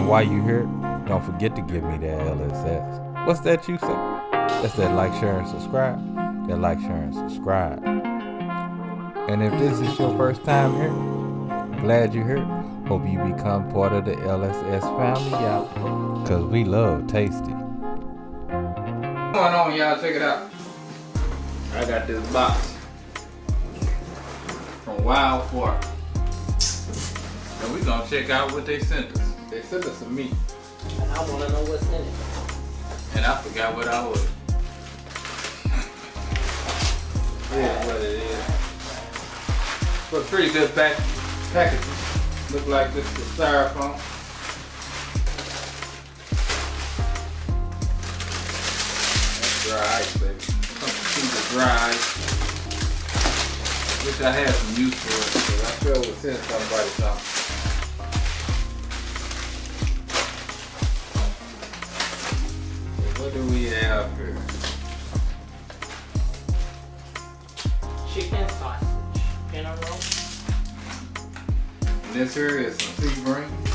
And while you here, don't forget to give me that LSS. What's that you say? That's that like, share, and subscribe. That like, share, and subscribe. And if this is your first time here, glad you're here. Hope you become part of the LSS family, y'all. Cause we love tasty. What's going on, y'all? Check it out. I got this box from Wildfork. And we gonna check out what they sent us. They sent us some meat. And I wanna know what's in it. And I forgot what I ordered. Here's what it is. But pretty good packaging. Look like this is styrofoam. That's dry ice, baby. Some piece of dry ice. Wish I had some use for it, because I sure would send somebody something. So what do we have here? Chicken sausage in a roll. And this here is some sea greens.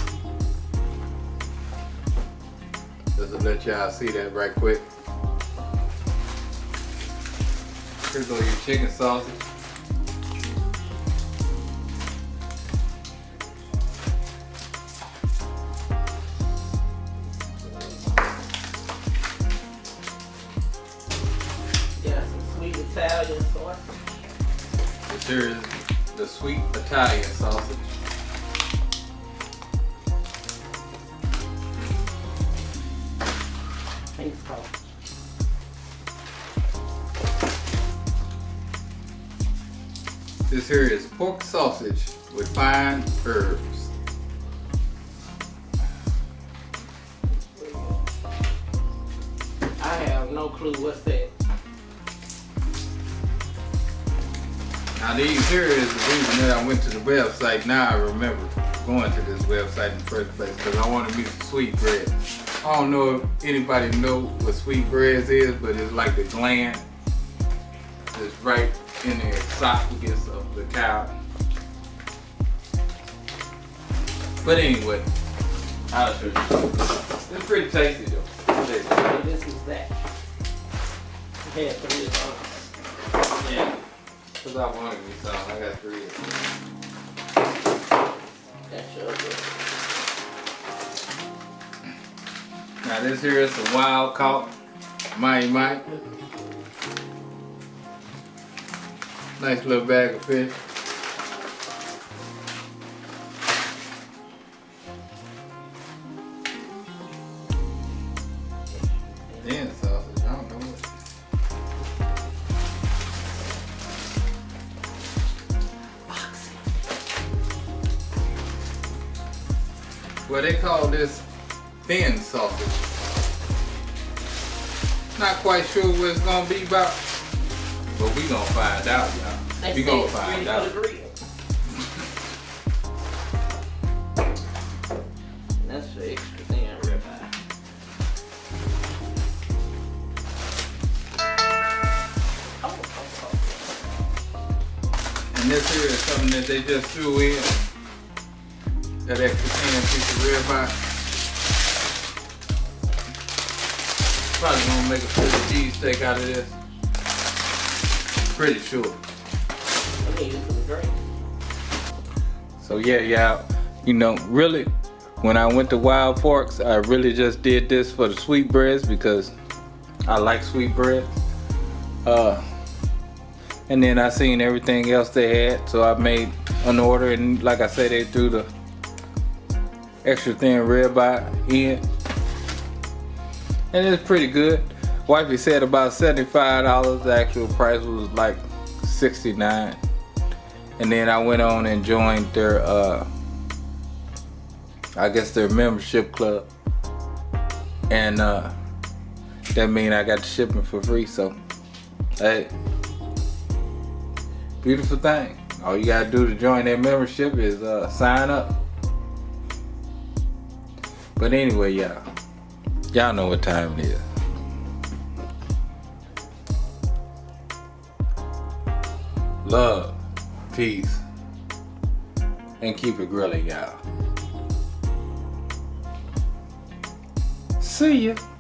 Just to let y'all see that right quick. Here go your chicken sausage. Yeah, some sweet Italian sausage. This here is the sweet Italian sausage. Pink sausage. This here is pork sausage with fine herbs. I have no clue what's that. Now these here is the reason that I went to the website. Now I remember going to this website in the first place, because I wanted me some sweet bread. I don't know if anybody know what sweet bread is, but it's like the gland that's right in the esophagus of the cow. But anyway, I'll show you. It's pretty tasty though. And this is that. I had 3 of those. Yeah. Cause I wanted me some. I got 3 of them. That's sure good. Now this here is some wild caught Mighty Mike. Nice little bag of fish. Then sausage, I don't know what. Well, they call this thin sausage. Not quite sure what it's gonna be about, but we gonna find out, y'all. We gonna find out. That's the extra thin ribeye. And this here is something that they just threw in. That extra thin piece of ribeye. Probably gonna make a Philly cheesesteak out of this. Pretty sure. I need it for the drink. So yeah, y'all, you know, really, when I went to Wildforks, I really just did this for the sweetbreads because I like sweetbreads. And then I seen everything else they had, so I made an order, and like I said, they threw the extra thin ribeye in. And it's pretty good. Wifey said about $75. The actual price was like $69. And then I went on and joined their, I guess their membership club. And that means I got the shipping for free. So, hey, beautiful thing. All you gotta do to join their membership is sign up. But anyway, y'all know what time it is. Love, peace, and keep it grilling, y'all. See ya.